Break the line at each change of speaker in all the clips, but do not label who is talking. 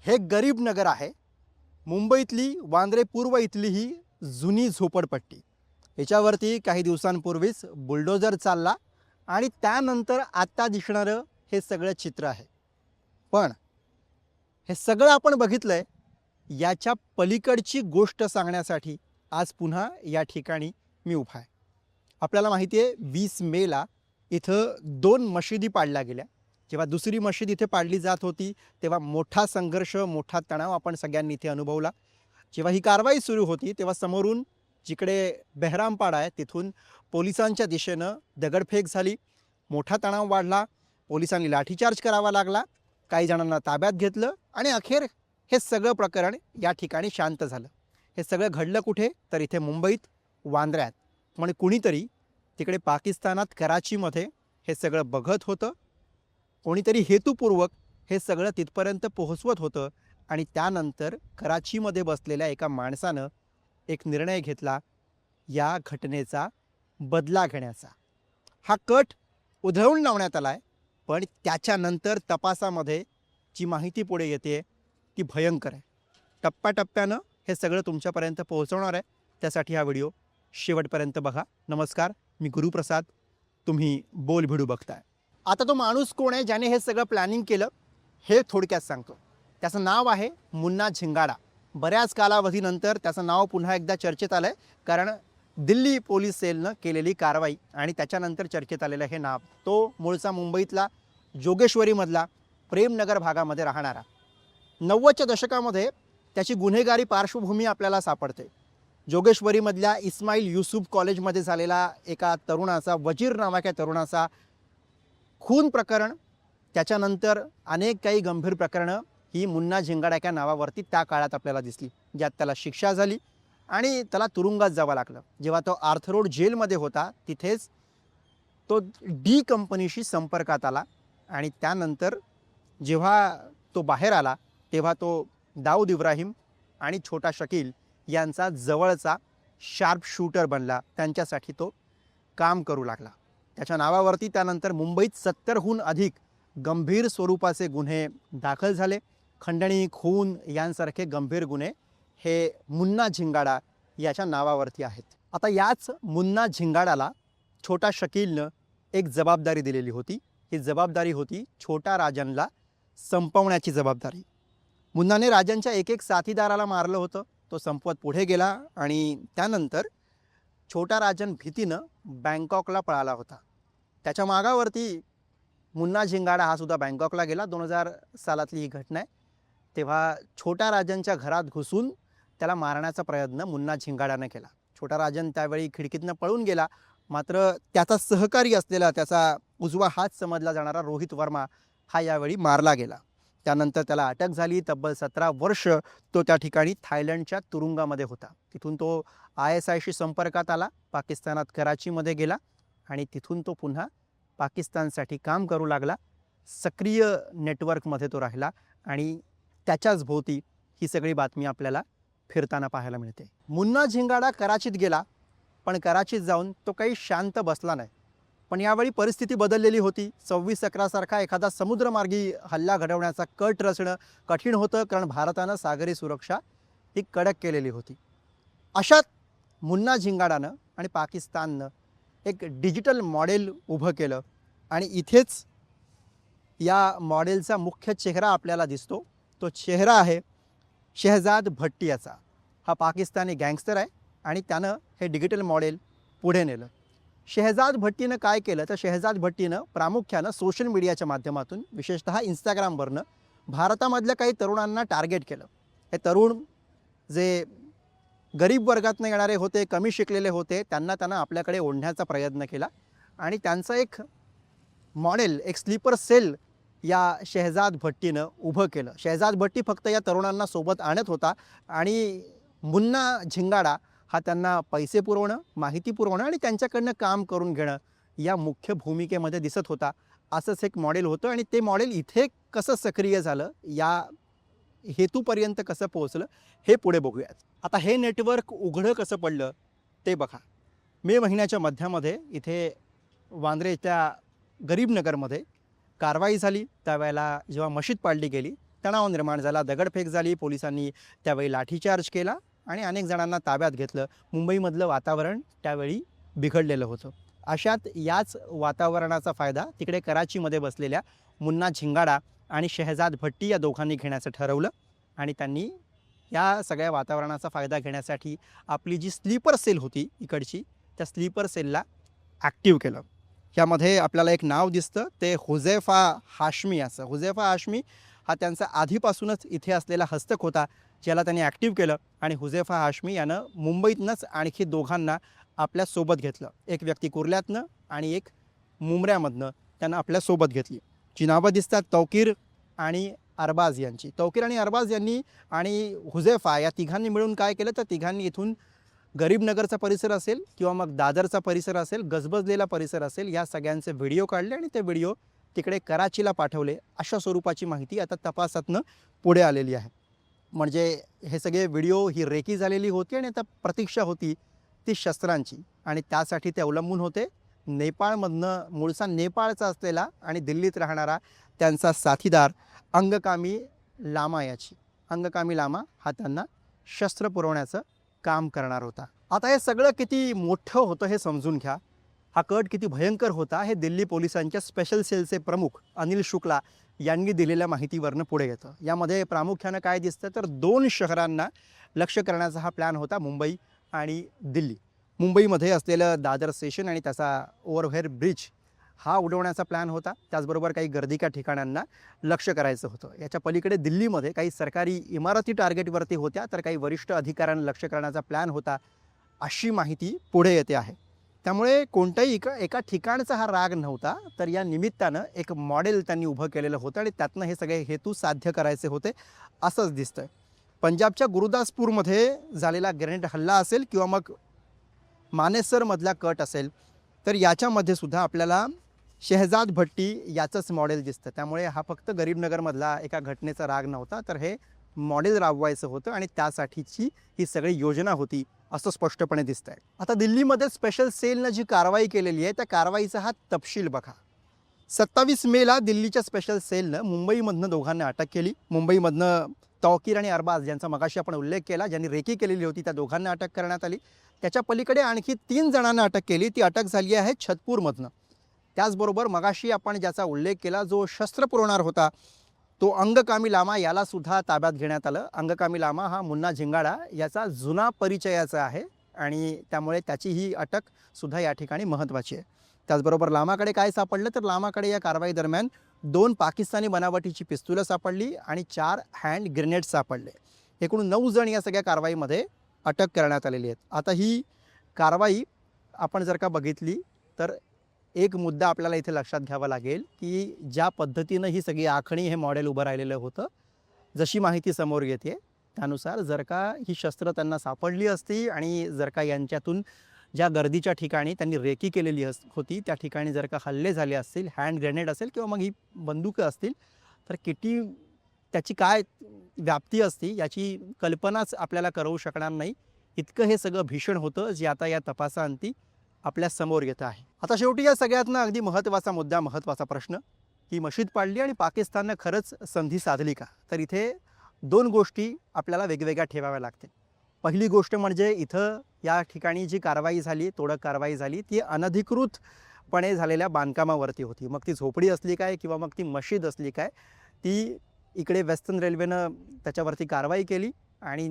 हे गरीब नगर आहे. मुंबईतली वांद्रे पूर्व इथली ही जुनी झोपडपट्टी. याच्यावरती काही दिवसांपूर्वीच बुलडोजर चालला आणि त्यानंतर आता दिसणारं हे सगळं चित्र आहे. पण हे सगळं आपण बघितलंय, याच्या पलीकडची गोष्ट सांगण्यासाठी आज पुन्हा या ठिकाणी मी उभा आहे. आपल्याला माहिती आहे 20 मेला इथं 2 मशिदी पाडल्या गेल्या. जेव्हा दुसरी मशीद इथे पाडली जात होती तेव्हा मोठा संघर्ष, मोठा तणाव आपण सगळ्यांनी इथे अनुभवला. जेव्हा ही कारवाई सुरू होती तेव्हा समोरून जिकडे बेहरामपाडा आहे तिथून पोलिसांच्या दिशेनं दगडफेक झाली. मोठा तणाव वाढला. पोलिसांनी लाठीचार्ज करावा लागला. काही जणांना ताब्यात घेतलं आणि अखेर हे सगळं प्रकरण या ठिकाणी शांत झालं. हे सगळं घडलं कुठे? तर इथे मुंबईत वांद्र्यात. पण कुणीतरी तिकडे पाकिस्तानात कराचीमध्ये हे सगळं बघत होतं. कोणीतरी हेतुपूर्वक हे सगळं तिथपर्यंत पोहोचवत होतं आणि त्यानंतर कराचीमध्ये बसलेल्या एका माणसानं एक निर्णय घेतला या घटनेचा बदला घेण्याचा. हा कट उधळून लावण्यात आला आहे, पण त्याच्यानंतर तपासामध्ये जी माहिती पुढे येते ती भयंकर आहे. टप्प्याटप्प्यानं हे सगळं तुमच्यापर्यंत पोहोचवणार आहे. त्यासाठी हा व्हिडिओ शेवटपर्यंत बघा. नमस्कार, मी गुरुप्रसाद. तुम्ही बोलभिडू बघताय. आता तो माणूस कोण आहे ज्याने हे सगळं प्लॅनिंग केलं हे थोडक्यात सांगतो. त्याचं नाव आहे मुन्ना झिंगाडा. बऱ्याच कालावधीनंतर त्याचं नाव पुन्हा एकदा चर्चेत आलं आहे, कारण दिल्ली पोलीस सेलनं केलेली कारवाई आणि त्याच्यानंतर चर्चेत आलेलं हे नाव. तो मूळचा मुंबईतला जोगेश्वरीमधला प्रेमनगर भागामध्ये राहणारा. 90च्या दशकामध्ये त्याची गुन्हेगारी पार्श्वभूमी आपल्याला सापडते. जोगेश्वरीमधल्या इस्माईल युसूफ कॉलेजमध्ये झालेला एका तरुणाचा, वजीर नावाच्या तरुणाचा खून प्रकरण, त्याच्यानंतर अनेक काही गंभीर प्रकरणं ही मुन्ना झिंगाडा नावावरती त्या काळात आपल्याला दिसली, ज्यात त्याला शिक्षा झाली आणि त्याला तुरुंगात जावं लागलं. जेव्हा तो आर्थर रोड जेलमध्ये होता तिथेच तो डी कंपनीशी संपर्कात आला आणि त्यानंतर जेव्हा तो बाहेर आला तेव्हा तो दाऊद इब्राहिम आणि छोटा शकील यांचा जवळचा शार्प शूटर बनला. त्यांच्यासाठी तो काम करू लागला. त्याच्या नावावरती त्यानंतर मुंबईत 70हून अधिक गंभीर स्वरूपाचे गुन्हे दाखल झाले. खंडणी, खून यांसारखे गंभीर गुन्हे हे मुन्ना झिंगाडा याच्या नावावरती आहेत. आता याच मुन्ना झिंगाडाला छोटा शकीलनं एक जबाबदारी दिलेली होती. ही जबाबदारी होती छोटा राजनला संपवण्याची जबाबदारी. मुन्नाने राजनच्या एक साथीदाराला मारलं होतं. तो संपवत पुढे गेला आणि त्यानंतर छोटा राजन भीतीनं बँकॉकला पळाला होता. त्याच्या मागावरती मुन्ना झिंगाडा हा सुद्धा बँकॉकला गेला. 2000 सालातली ही घटना आहे. तेव्हा छोटा राजनच्या घरात घुसून त्याला मारण्याचा प्रयत्न मुन्ना झिंगाडानं केला. छोटा राजन त्यावेळी खिडकीतनं पळून गेला. मात्र त्याचा सहकारी असलेला, त्याचा उजवा हात समजला जाणारा रोहित वर्मा हा यावेळी मारला गेला. त्यानंतर त्याला अटक झाली. तब्बल 17 वर्ष तो त्या ठिकाणी थायलंडच्या तुरुंगामध्ये होता. तिथून तो ISIशी संपर्कात आला. पाकिस्तानात कराचीमध्ये गेला आणि तिथून तो पुन्हा पाकिस्तानसाठी काम करू लागला. सक्रिय नेटवर्कमध्ये तो राहिला आणि त्याच्याच भोवती ही सगळी बातमी आपल्याला फिरताना पाहायला मिळते. मुन्ना झिंगाडा कराचीत गेला, पण कराचीत जाऊन तो काही शांत बसला नाही. पण यावेळी परिस्थिती बदललेली होती. 26/11 सारखा एखादा समुद्रमार्गी हल्ला घडवण्याचा कट रचणं कठीण होतं, कारण भारतानं सागरी सुरक्षा ही कडक केलेली होती. अशात मुन्ना झिंगाडानं आणि पाकिस्ताननं एक डिजिटल मॉडेल उभं केलं आणि इथेच या मॉडेलचा मुख्य चेहरा आपल्याला दिसतो. तो चेहरा आहे शेहजाद भट्टी याचा. हा पाकिस्तानी गँगस्टर आहे आणि त्यानं हे डिजिटल मॉडेल पुढे नेलं. शेहजाद भट्टीनं काय केलं तर शेहजाद भट्टीनं प्रामुख्यानं सोशल मीडियाच्या माध्यमातून, विशेषतः इंस्टाग्रामवरनं भारतामधल्या काही तरुणांना टार्गेट केलं. हे तरुण जे गरीब वर्गातनं येणारे होते, कमी शिकलेले होते, त्यांना आपल्याकडे ओढण्याचा प्रयत्न केला आणि त्यांचं एक मॉडेल, एक स्लीपर सेल या शेहजाद भट्टीनं उभं केलं. शेहजाद भट्टी फक्त या तरुणांना सोबत आणत होता आणि मुन्ना झिंगाडा हा त्यांना पैसे पुरवणं, माहिती पुरवणं आणि त्यांच्याकडनं काम करून घेणं या मुख्य भूमिकेमध्ये दिसत होता. असंच एक मॉडेल होतं आणि ते मॉडेल इथे कसं सक्रिय झालं, या हेतूपर्यंत कसं पोहोचलं हे पुढे बघूयात. आता हे नेटवर्क उघडं कसं पडलं ते बघा. मे महिन्याच्या मध्यामध्ये इथे वांद्रे त्या गरीब नगरमध्ये कारवाई झाली. त्यावेळेला जेव्हा मशीद पाडली गेली तणाव निर्माण झाला, दगडफेक झाली, पोलिसांनी त्यावेळी लाठीचार्ज केला आणि अनेक जणांना ताब्यात घेतलं. मुंबईमधलं वातावरण त्यावेळी बिघडलेलं होतं. अशात याच वातावरणाचा फायदा तिकडे कराचीमध्ये बसलेल्या मुन्ना झिंगाडा आणि शेहजाद भट्टी या दोघांनी घेण्याचं ठरवलं आणि त्यांनी या सगळ्या वातावरणाचा फायदा घेण्यासाठी आपली जी स्लीपर सेल होती इकडची, त्या स्लीपर सेलला ॲक्टिव्ह केलं. यामध्ये आपल्याला एक नाव दिसतं, ते हुझैफा हाशमी असं. हुझैफा हाशमी हा त्यांचा आधीपासूनच इथे असलेला हस्तक होता, ज्याला त्यांनी ॲक्टिव्ह केलं आणि हुझैफा हाशमी यानं मुंबईतनंच आणखी दोघांना आपल्यासोबत घेतलं. एक व्यक्ती कुर्ल्यातनं आणि एक मुंब्र्यामधनं त्यांना आपल्यासोबत घेतली. जी नावं दिसतात तौकीर आणि अरबाज यांची. तौकीर आणि अरबाज यांनी आणि हुझैफा या तिघांनी मिळून काय केलं, तर तिघांनी इथून गरीबनगरचा परिसर असेल किंवा मग दादरचा परिसर असेल, गजबजलेला परिसर असेल, या सगळ्यांचे व्हिडिओ काढले आणि ते व्हिडिओ तिकडे कराचीला पाठवले. अशा स्वरूपाची माहिती आता तपासातनं पुढे आलेली आहे. म्हणजे हे सगळे व्हिडिओ ही रेकी झालेली होती आणि आता प्रतीक्षा होती ती शस्त्रांची आणि त्यासाठी ते अवलंबून होते नेपाळमधनं, मूळचा नेपाळचा असलेला आणि दिल्लीत राहणारा त्यांचा साथीदार अंगकामी लामा याची. अंगकामी लामा हा त्यांना शस्त्र पुरवण्याचं काम करणार होता. आता हे सगळं किती मोठं होतं हे समजून घ्या. हा कट किती भयंकर होता हे दिल्ली पोलिसांच्या स्पेशल सेलचे प्रमुख अनिल शुक्ला यांनी दिलेल्या माहितीवरनं पुढे येतं. यामध्ये प्रामुख्यानं काय दिसतं, तर 2 शहरांना लक्ष्य करण्याचा हा प्लॅन होता, मुंबई आणि दिल्ली. मुंबईमध्ये असलेलं दादर स्टेशन आणि त्याचा ओव्हरहेड ब्रिज हा उडवण्याचा प्लॅन होता. त्याचबरोबर काही गर्दीच्या ठिकाणांना लक्ष्य करायचं होतं. याच्या पलीकडे दिल्लीमध्ये काही सरकारी इमारती टार्गेटवरती होत्या, तर काही वरिष्ठ अधिकाऱ्यांना लक्ष्य करण्याचा प्लॅन होता, अशी माहिती पुढे येते आहे. त्यामुळे कोणत्याही एका ठिकाणचा हा राग नव्हता, तर या निमित्तानं एक मॉडेल त्यांनी उभं केलेलं होतं आणि त्यातनं हे सगळे हेतू साध्य करायचे होते असंच दिसतंय. पंजाबच्या गुरुदासपूरमध्ये झालेला ग्रेनेड हल्ला असेल किंवा मग मानेसरमधला कट असेल, तर याच्यामध्ये सुद्धा आपल्याला शेहजाद भट्टी याचंच मॉडेल दिसतं. त्यामुळे हा फक्त गरीबनगरमधला एका घटनेचा राग नव्हता, तर हे मॉडेल राबवायचं होतं आणि त्यासाठीची ही सगळी योजना होती असं स्पष्टपणे दिसतंय. आता दिल्लीमध्ये स्पेशल सेलनं जी कारवाई केलेली आहे, त्या कारवाईचा हा तपशील बघा. 27 मेला दिल्लीच्या स्पेशल सेलनं मुंबईमधनं दोघांना अटक केली. मुंबईमधनं तौकीर आणि अरबाज यांचा मगाशी आपण उल्लेख केला, ज्यांनी रेकी केलेली होती, त्या दोघांना अटक करण्यात आली. त्याच्या पलीकडे आणखी 3 जणांना अटक केली. ती अटक झाली आहे छतपूरमधनं. त्याचबरोबर मगाशी आपण ज्याचा उल्लेख केला, जो शस्त्र पुरवणार होता, तो अंगकामी लामा, याला सुद्धा ताब्यात घेण्यात आलं. अंगकामी लामा हा मुन्ना झिंगाडा याचा जुना परिचयाचा आहे आणि त्यामुळे त्याची ही अटक सुद्धा या ठिकाणी महत्त्वाची आहे. त्याचबरोबर लामाकडे काय सापडलं, तर लामाकडे या कारवाई दरम्यान 2 पाकिस्तानी बनावटीची पिस्तुलं सापडली आणि 4 हँड ग्रेनेड्स सापडले. एकूण 9 जण या सगळ्या कारवाईमध्ये अटक करण्यात आलेली आहेत. आता ही कारवाई आपण जर का बघितली, तर एक मुद्दा आपल्याला इथे लक्षात घ्यावा लागेल, की ज्या पद्धतीनं ही सगळी आखणी, हे मॉडेल उभं राहिलेलं होतं, जशी माहिती समोर येते त्यानुसार जर का ही शस्त्र त्यांना सापडली असती आणि जर का यांच्यातून ज्या गर्दीच्या ठिकाणी त्यांनी रेकी केलेली होती, त्या ठिकाणी जर का हल्ले झाले असतील, हँड ग्रेनेड असेल किंवा मग ही बंदुकं असतील, तर किती त्याची काय व्याप्ती असती याची कल्पनाच आपल्याला करवू शकणार नाही. इतकं हे सगळं भीषण होतं, जे आता या तपासाअंती आपल्या समोर येतं आहे. आता शेवटी या सगळ्यातनं अगदी महत्त्वाचा मुद्दा, महत्त्वाचा प्रश्न, की मशीद पाडली आणि पाकिस्ताननं खरंच संधी साधली का? तर इथे 2 गोष्टी आपल्याला वेगवेगळ्या ठेवाव्या लागतील. पहिली गोष्ट म्हणजे इथं या ठिकाणी जी कारवाई झाली, तोडक कारवाई झाली, ती अनधिकृतपणे झालेल्या बांधकामावरती होती. मग ती झोपडी असली काय किंवा मग ती मशीद असली काय, ती इकडे वेस्टर्न रेल्वेनं त्याच्यावरती कारवाई केली आणि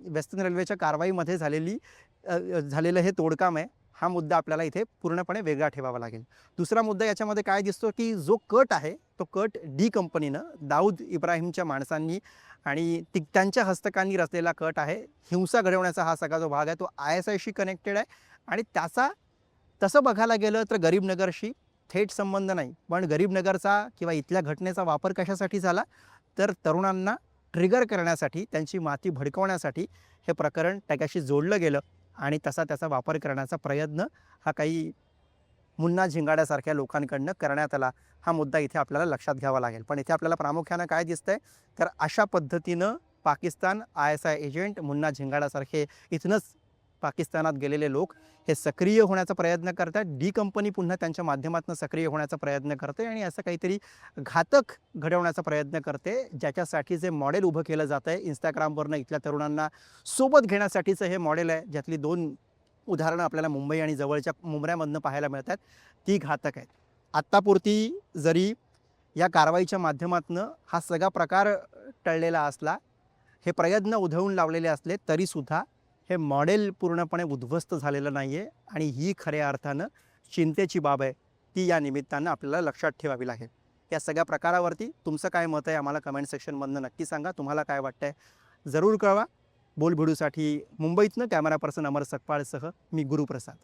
वेस्टर्न रेल्वेच्या कारवाईमध्ये झालेलं हे तोडकाम आहे. हा मुद्दा आपल्याला इथे पूर्णपणे वेगळा ठेवावा लागेल. दुसरा मुद्दा याच्यामध्ये काय दिसतो, की जो कट आहे, तो कट डी कंपनीनं, दाऊद इब्राहिमच्या माणसांनी आणि त्यांच्या हस्तकांनी रचलेला कट आहे. हिंसा घडवण्याचा हा सगळा जो भाग आहे, तो ISIशी कनेक्टेड आहे आणि त्याचा तसं बघायला गेलं तर गरीबनगरशी थेट संबंध नाही. पण गरीबनगरचा किंवा इथल्या घटनेचा वापर कशासाठी झाला, तर तरुणांना ट्रिगर करण्यासाठी, त्यांची माती भडकवण्यासाठी हे प्रकरण त्याच्याशी जोडलं गेलं आणि त्याचा वापर करण्याचा प्रयत्न हा काही मुन्ना झिंगाड्यासारख्या लोकांकडनं करण्यात आला. हा मुद्दा इथे आपल्याला लक्षात घ्यावा लागेल. पण इथे आपल्याला प्रामुख्यानं काय दिसतंय, तर अशा पद्धतीनं पाकिस्तान ISI एजंट मुन्ना झिंगाडासारखे इथनंच पाकिस्तानात गेलेले लोक हे सक्रिय होण्याचा प्रयत्न करतात. डी कंपनी पुन्हा त्यांच्या माध्यमातून सक्रिय होण्याचा प्रयत्न करते आणि असं काहीतरी घातक घडवण्याचा प्रयत्न करते, ज्याच्यासाठी जे मॉडेल उभं केलं जातं आहे Instagramवरनं इथल्या तरुणांना सोबत घेण्यासाठीचं हे मॉडेल आहे, ज्यातली 2 उदाहरणं आपल्याला मुंबई आणि जवळच्या मुंब्र्यामधनं पाहायला मिळतात. ती घातक आहेत. आत्तापुरती जरी या कारवाईच्या माध्यमातून हा सगळा प्रकार टळलेला असला, हे प्रयत्न उधळून लावलेले असले, तरीसुद्धा हे मॉडेल पूर्णपणे उद्ध्वस्त झालेलं नाही आहे आणि ही खऱ्या अर्थानं चिंतेची बाब आहे. ती या निमित्तानं आपल्याला लक्षात ठेवावी लागेल. या सगळ्या प्रकारावरती तुमचं काय मत आहे आम्हाला कमेंट सेक्शनमधनं नक्की सांगा. तुम्हाला काय वाटतंय जरूर कळवा. बोलबिडूसाठी मुंबईतनं कॅमेरा पर्सन अमर सकपाळसह मी गुरुप्रसाद.